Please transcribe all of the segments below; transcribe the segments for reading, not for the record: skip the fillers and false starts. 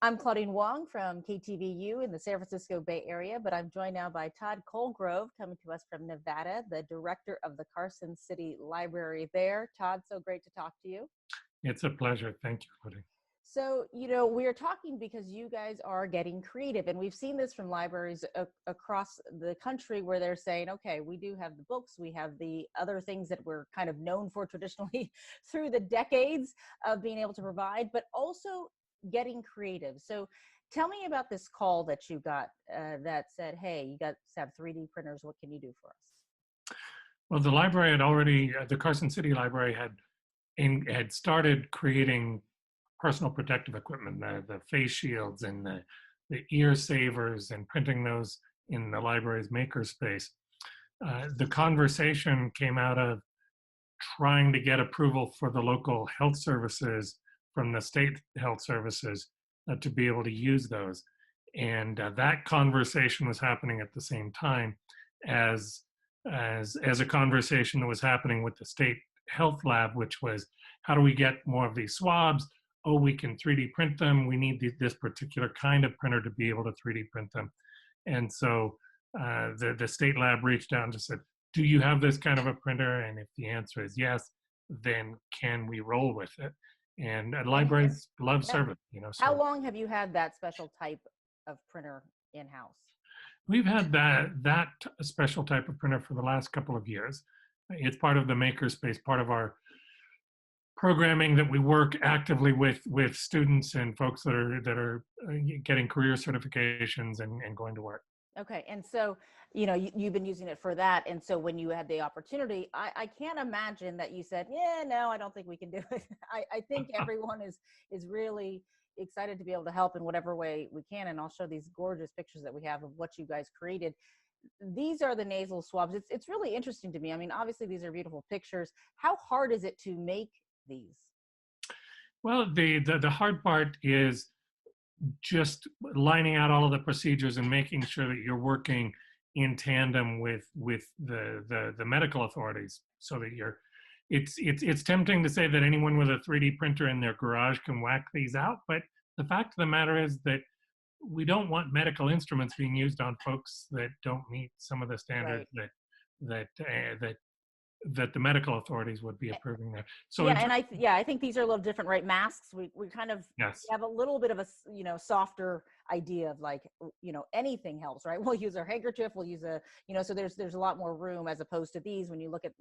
I'm Claudine Wong from KTVU in the San Francisco Bay Area, but I'm joined now by Todd Colgrove, coming to us from Nevada, the director of the Carson City Library there. Todd, so great to talk to you. It's a pleasure. Thank you, Claudine. So, we're talking because you guys are getting creative, and we've seen this from libraries across the country where they're saying, okay, we do have the books, we have the other things that we're kind of known for traditionally through the decades of being able to provide, but also getting creative. So tell me about this call that you got that said, hey, you got to have 3D printers. What can you do for us? Well, the library had already, the Carson City Library had started creating personal protective equipment, the face shields and the ear savers, and printing those in the library's makerspace. The conversation came out of trying to get approval for the local health services from the state health services to be able to use those. And that conversation was happening at the same time as a conversation that was happening with the state health lab, which was, how do we get more of these swabs? Oh, we can 3D print them. We need this particular kind of printer to be able to 3D print them. And so the state lab reached out and just said, do you have this kind of a printer? And if the answer is yes, then can we roll with it? And libraries love service, So how long have you had that special type of printer in-house? We've had that special type of printer for the last couple of years. It's part of the makerspace, part of our programming that we work actively with students and folks that are getting career certifications and going to work. Okay, and so you've been using it for that, and so when you had the opportunity, I can't imagine that you said, yeah, no, I don't think we can do it. I think everyone is really excited to be able to help in whatever way we can, and I'll show these gorgeous pictures that we have of what you guys created. These are the nasal swabs. It's really interesting to me. I mean, obviously these are beautiful pictures. How hard is it to make these? Well, the hard part is just lining out all of the procedures and making sure that you're working in tandem with the medical authorities, so that it's tempting to say that anyone with a 3D printer in their garage can whack these out, but the fact of the matter is that we don't want medical instruments being used on folks that don't meet some of the standards right. that the medical authorities would be approving there. So yeah, and I think these are a little different, right? Masks, we kind of yes. have a little bit of a softer idea of like anything helps, right? We'll use our handkerchief, we'll use so there's a lot more room as opposed to these when you look at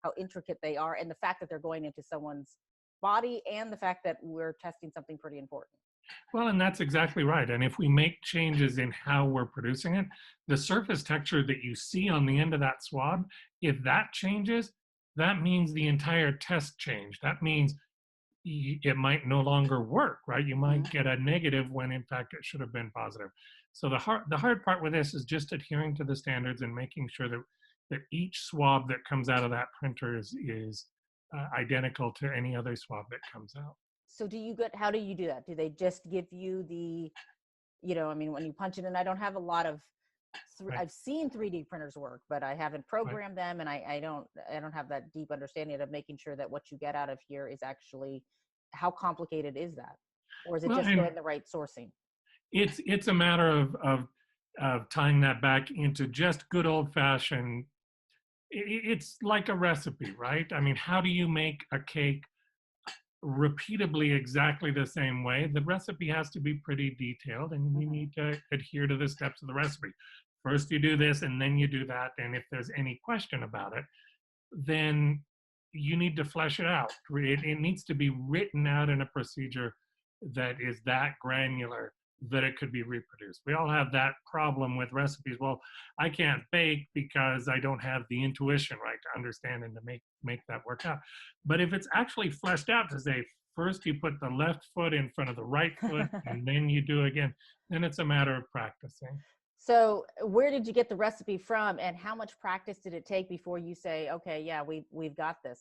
how intricate they are, and the fact that they're going into someone's body, and the fact that we're testing something pretty important. Well, and that's exactly right. And if we make changes in how we're producing it, the surface texture that you see on the end of that swab, if that changes, that means the entire test changed. That means it might no longer work, right? You might get a negative when in fact it should have been positive. So the hard part with this is just adhering to the standards and making sure that each swab that comes out of that printer is identical to any other swab that comes out. So how do you do that? Do they just give you the, when you punch it in? I don't have a lot of, right. I've seen 3D printers work, but I haven't programmed right. them, and I don't have that deep understanding of making sure that what you get out of here is actually, how complicated is that? Or is it just getting the right sourcing? It's a matter of tying that back into just good old fashioned, it's like a recipe, right? I mean, how do you make a cake repeatably exactly the same way? The recipe has to be pretty detailed, and you need to adhere to the steps of the recipe. First you do this, and then you do that, and if there's any question about it, then you need to flesh it out. It needs to be written out in a procedure that is that granular that it could be reproduced. We all have that problem with recipes. Well, I can't bake because I don't have the intuition, right, to understand and to make that work out. But if it's actually fleshed out to say, first you put the left foot in front of the right foot, and then you do again, then it's a matter of practicing. So where did you get the recipe from, and how much practice did it take before you say, okay, yeah, we've got this?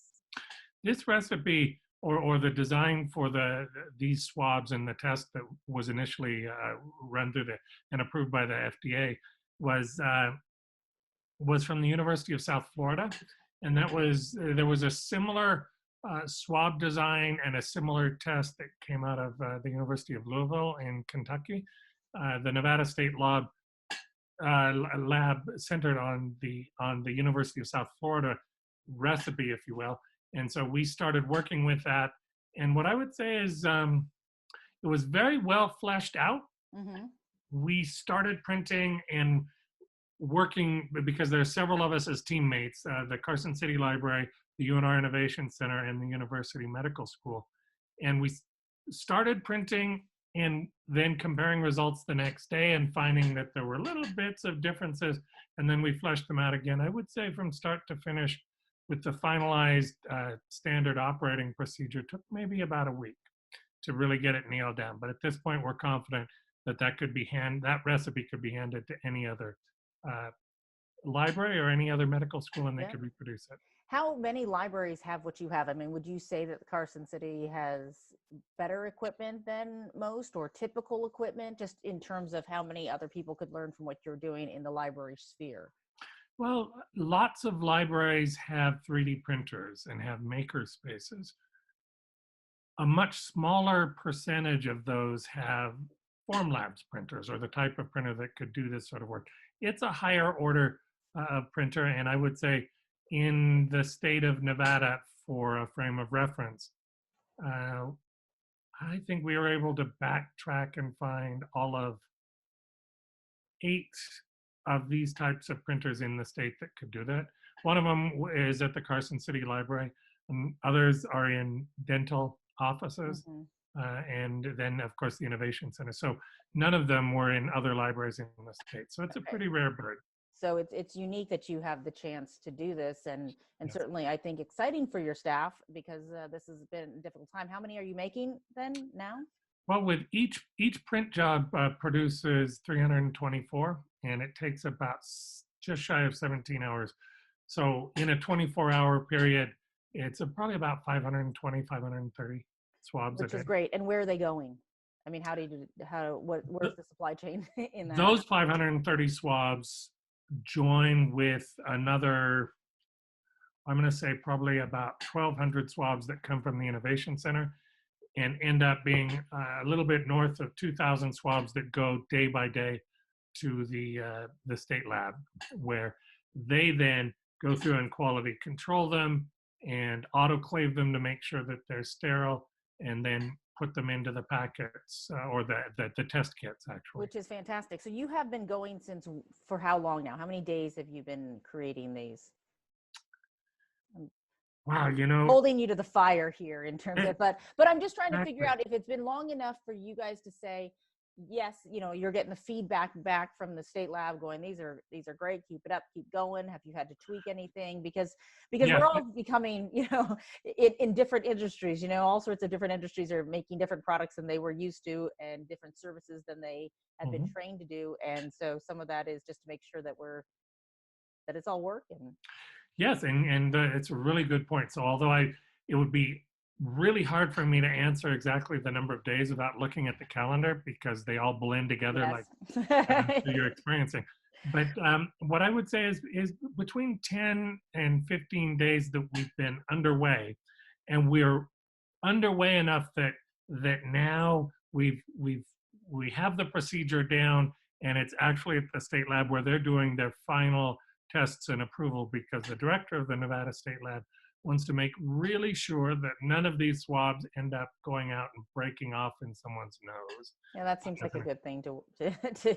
This recipe, or the design for these swabs and the test that was initially run through and approved by the FDA was from the University of South Florida, and there was a similar swab design and a similar test that came out of the University of Louisville in Kentucky. The Nevada State lab centered on the University of South Florida recipe, if you will. And so we started working with that. And what I would say is it was very well fleshed out. Mm-hmm. We started printing and working because there are several of us as teammates, the Carson City Library, the UNR Innovation Center, and the University Medical School. And we started printing and then comparing results the next day and finding that there were little bits of differences, and then we fleshed them out again. I would say from start to finish with the finalized standard operating procedure took maybe about a week to really get it nailed down. But at this point, we're confident that that recipe could be handed to any other library or any other medical school, and they could reproduce it. How many libraries have what you have? I mean, would you say that Carson City has better equipment than most, or typical equipment, just in terms of how many other people could learn from what you're doing in the library sphere? Well, lots of libraries have 3D printers and have maker spaces. A much smaller percentage of those have Formlabs printers, or the type of printer that could do this sort of work. It's a higher order printer, and I would say in the state of Nevada, for a frame of reference, I think we were able to backtrack and find all of 8 of these types of printers in the state that could do that. One of them is at the Carson City Library, and others are in dental offices. Mm-hmm. And then, of course, the Innovation Center. So none of them were in other libraries in the state. So it's a pretty rare bird. So it's unique that you have the chance to do this, and Yes. certainly I think exciting for your staff, because this has been a difficult time. How many are you making then now? Well, with each print job produces 324, and it takes about just shy of 17 hours. So in a 24-hour period, it's probably about 520, 530 swabs a Which day. is great. And where are they going? I mean, where's the supply chain in that? Those 530 swabs join with another, I'm going to say probably about 1,200 swabs that come from the Innovation Center, and end up being a little bit north of 2,000 swabs that go day by day to the state lab, where they then go through and quality control them and autoclave them to make sure that they're sterile, and then put them into the packets or the test kits, actually. Which is fantastic. So you have been going for how long now? How many days have you been creating these? Wow, Holding you to the fire here in terms of, but I'm just trying to figure out if it's been long enough for you guys to say, yes, you're getting the feedback back from the state lab going, these are great, keep it up, keep going. Have you had to tweak anything? Because we're all becoming, in different industries, all sorts of different industries are making different products than they were used to, and different services than they had been trained to do. And so some of that is just to make sure that it's all working. Yes, and it's a really good point. So although it would be really hard for me to answer exactly the number of days without looking at the calendar, because they all blend together like you're experiencing. But what I would say is between 10 and 15 days that we've been underway, and we're underway enough that now we have the procedure down, and it's actually at the state lab where they're doing their final tests and approval, because the director of the Nevada State Lab wants to make really sure that none of these swabs end up going out and breaking off in someone's nose. Yeah, that seems like a good thing to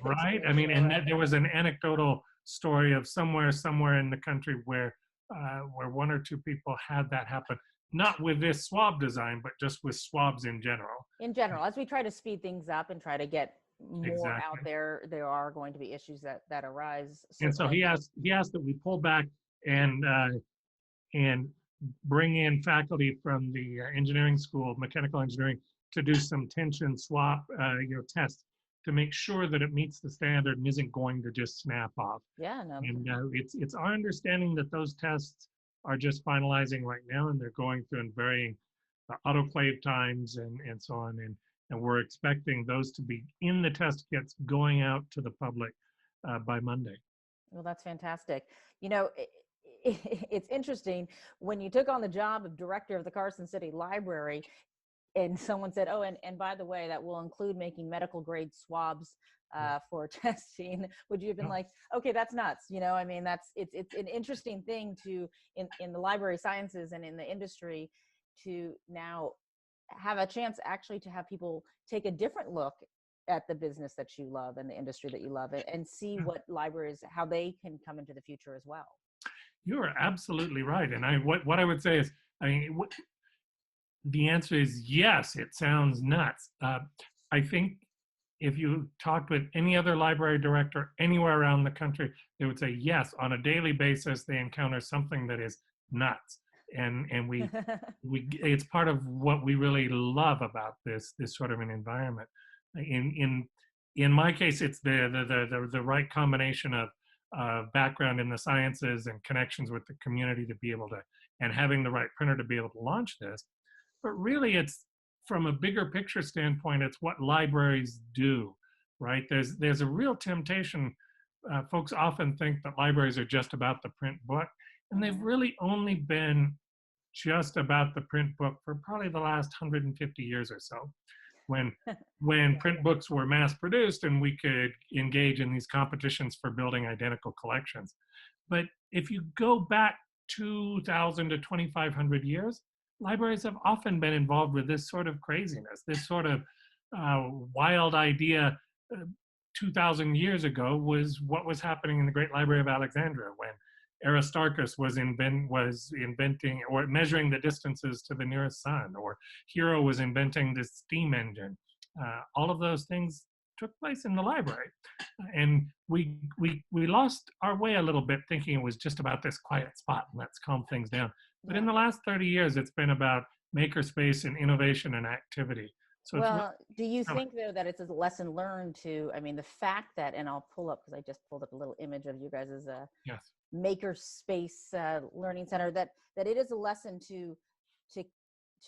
right. I mean, and there was an anecdotal story of somewhere in the country where 1 or 2 people had that happen, not with this swab design, but just with swabs in general. In general, as we try to speed things up and try to get more out there are going to be issues that arise. And so he asked that we pull back and bring in faculty from the engineering school, mechanical engineering, to do some tension swap tests to make sure that it meets the standard and isn't going to just snap off. Yeah, no. And it's our understanding that those tests are just finalizing right now, and they're going through and varying autoclave times and so on. And we're expecting those to be in the test kits going out to the public by Monday. Well, that's fantastic. it's interesting when you took on the job of director of the Carson City Library, and someone said, "Oh, and by the way, that will include making medical grade swabs for testing." Would you have been Yeah. like, "Okay, that's nuts"? I mean, it's an interesting thing to in the library sciences and in the industry to now have a chance actually to have people take a different look at the business that you love and the industry that you love, and see Yeah. what libraries, how they can come into the future as well. You are absolutely right. And what I would say is, I mean, the answer is yes. It sounds nuts. I think if you talked with any other library director anywhere around the country, they would say yes. On a daily basis, they encounter something that is nuts, and we it's part of what we really love about this sort of an environment. In my case, it's the right combination of background in the sciences and connections with the community to be able to, and having the right printer to be able to launch this. But really, it's from a bigger picture standpoint, it's what libraries do, right? There's a real temptation. Folks often think that libraries are just about the print book, and they've Mhm. really only been just about the print book for probably the last 150 years or so, when when Yeah. print books were mass produced and we could engage in these competitions for building identical collections. But if you go back 2,000 to 2,500 years, libraries have often been involved with this sort of craziness, this sort of wild idea. 2,000 years ago was what was happening in the Great Library of Alexandria when Aristarchus was inventing or measuring the distances to the nearest sun, or Hero was inventing the steam engine. All of those things took place in the library, and we lost our way a little bit, thinking it was just about this quiet spot and let's calm things down. But in Yeah. the last 30 years, it's been about makerspace and innovation and activity. So it's really Well, do you thrilling. think though that it's a lesson learned to, I mean, the fact that, and I'll pull up because I just pulled up a little image of you guys as a Yes. makerspace learning center, that it is a lesson to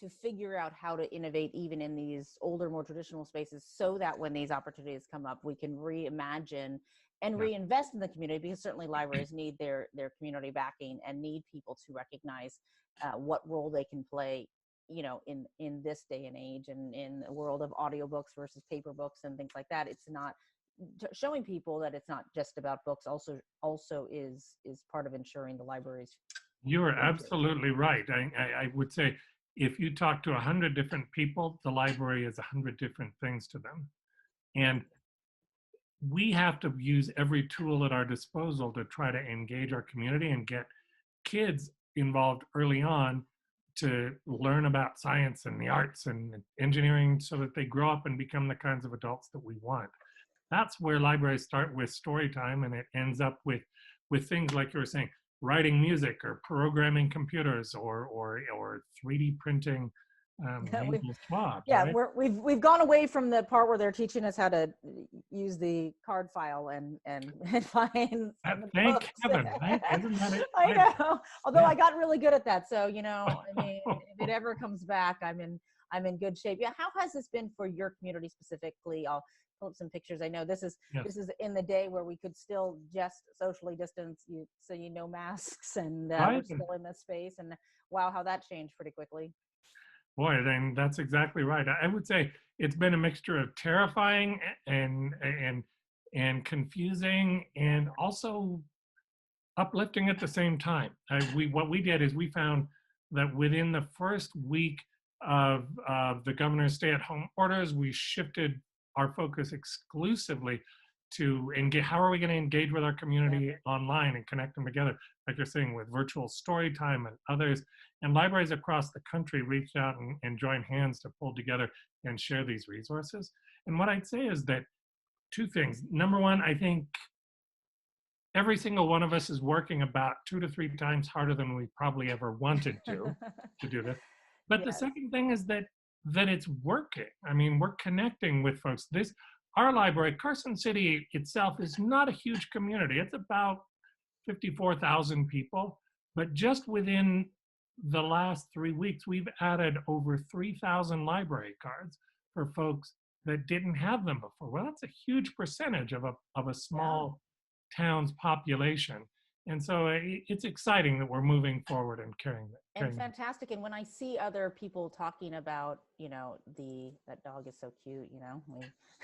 to figure out how to innovate even in these older, more traditional spaces, so that when these opportunities come up, we can reimagine and Yeah. reinvest in the community, because certainly libraries need their community backing and need people to recognize what role they can play, in this day and age, and in a world of audiobooks versus paper books and things like that. It's not showing people that it's not just about books, also is part of ensuring the library's You are future. absolutely right. I would say if you talk to 100 different people, the library is 100 different things to them. And we have to use every tool at our disposal to try to engage our community and get kids involved early on to learn about science and the arts and engineering so that they grow up and become the kinds of adults that we want. That's where libraries start with story time, and it ends up with things like you were saying, writing music or programming computers or 3D printing we nasal swabs, Yeah, right? we've gone away from the part where they're teaching us how to use the card file and find some of the Thank books. heaven, right? Isn't that I exciting? know. Although Yeah. I got really good at that, so I mean, if it ever comes back, I'm in good shape. Yeah, how has this been for your community specifically? I'll pull up some pictures. I know this is Yes. this is in the day where we could still just socially distance, so masks, and we're Right. still in this space. And wow, how that changed pretty quickly. Boy, then that's exactly right. I would say it's been a mixture of terrifying and confusing and also uplifting at the same time. What we did is we found that within the first week of the governor's stay-at-home orders, we shifted our focus exclusively to engage. How are we going to engage with our Yeah. community online and connect them together, like you're saying, with virtual story time and others. And libraries across the country reached out and joined hands to pull together and share these resources. And what I'd say is that two things. Number one, I think every single one of us is working about 2 to 3 times harder than we probably ever wanted to do this. But the Yes. second thing is that it's working. I mean, we're connecting with folks. Our library, Carson City itself, is not a huge community. It's about 54,000 people, but just within the last 3 weeks, we've added over 3,000 library cards for folks that didn't have them before. Well, that's a huge percentage of a Yeah. small town's population. And so it's exciting that we're moving forward and carrying that. And fantastic. And when I see other people talking about, that dog is so cute,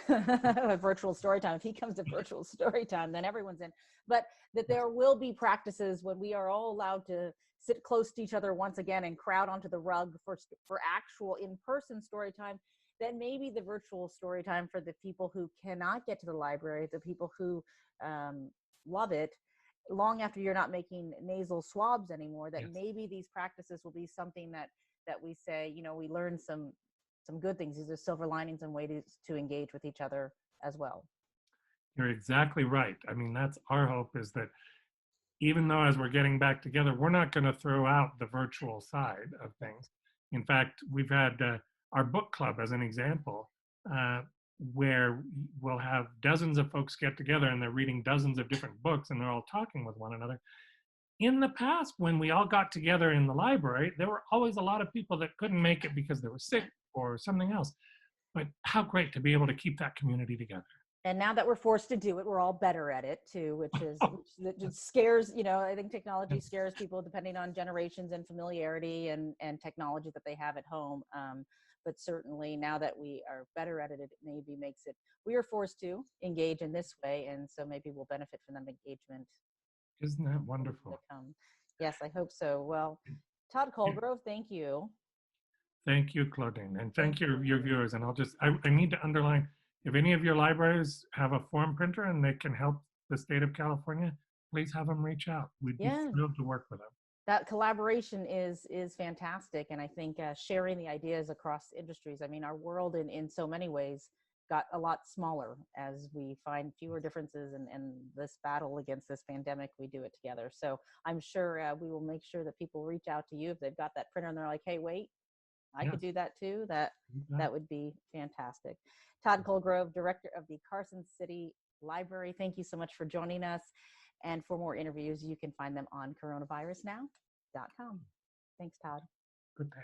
a virtual story time. If he comes to virtual story time, then everyone's in. But that there will be practices when we are all allowed to sit close to each other once again and crowd onto the rug for actual in-person story time. Then maybe the virtual story time for the people who cannot get to the library, the people who love it, long after you're not making nasal swabs anymore, that Yes. maybe these practices will be something that we say, we learn some good things. These are silver linings and ways to engage with each other as well. You're exactly right. I mean, that's our hope, is that even though as we're getting back together, we're not going to throw out the virtual side of things. In fact, we've had our book club as an example, where we'll have dozens of folks get together and they're reading dozens of different books and they're all talking with one another. In the past, when we all got together in the library, there were always a lot of people that couldn't make it because they were sick or something else. But how great to be able to keep that community together. And now that we're forced to do it, we're all better at it too, which just scares, I think technology scares people depending on generations and familiarity and technology that they have at home. But certainly now that we are better at it, it maybe makes it, we are forced to engage in this way. And so maybe we'll benefit from that engagement. Isn't that wonderful? Yes, I hope so. Well, Todd Colgrove, thank you. Thank you, Claudine, and thank you, your viewers. And I need to underline, if any of your libraries have a form printer and they can help the state of California, please have them reach out. We'd be thrilled to work with them. That collaboration is fantastic. And I think sharing the ideas across industries, I mean, our world in so many ways got a lot smaller as we find fewer differences, and this battle against this pandemic, we do it together. So I'm sure we will make sure that people reach out to you if they've got that printer and they're like, hey, wait, I could do that too. That would be fantastic. Todd Colgrove, director of the Carson City Library, thank you so much for joining us. And for more interviews, you can find them on coronavirusnow.com. Thanks, Todd. Good day.